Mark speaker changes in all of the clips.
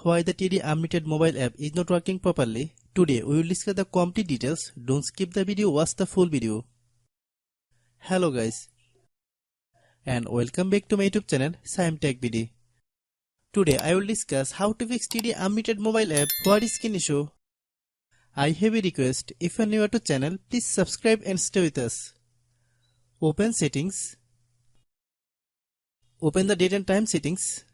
Speaker 1: Why the TD Unlimited mobile app is not working properly? Today we will discuss the complete details. Don't skip the video, watch the full video. Hello guys, and welcome back to my YouTube channel Shaem Tech BD. Today I will discuss how to fix TD Unlimited mobile app. What is screen issue? I have a request. If you are new to channel, please subscribe and stay with us. Open settings. Open the date and time settings.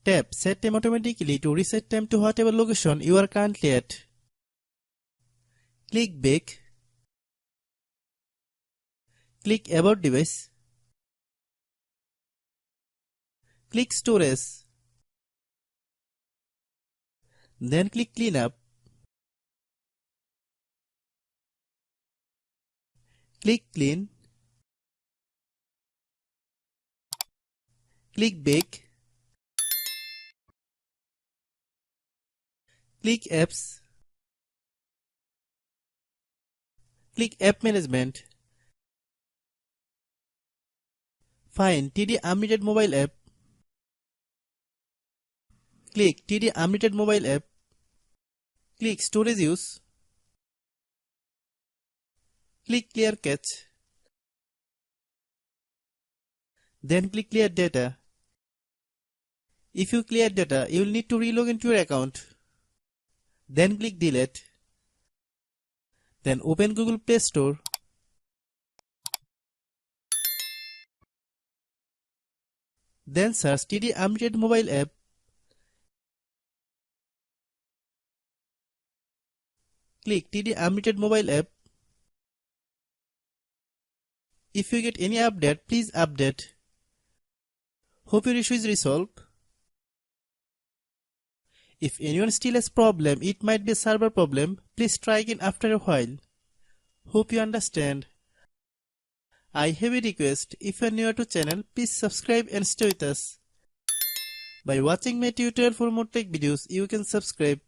Speaker 1: Tap Set Time automatically to reset time to whatever location you are currently at. Click Back. Click About Device. Click Storage. Then click Cleanup. Click Clean. Click Back. Click Apps. Click App Management. Find TD Unlimited mobile app. Click TD Unlimited mobile app. Click Storage Use. Click Clear Cache. Then click Clear Data. If you clear data, you will need to relog into your account. Then click Delete. Then open Google Play Store. Then search TD Unlimited mobile app. Click TD Unlimited mobile app. If you get any update, please update. Hope your issue is resolved. If anyone still has problem, it might be a server problem. Please try again after a while. Hope you understand. I have a request. If you are new to channel, please subscribe and stay with us. By watching my tutorial for more tech videos, you can subscribe.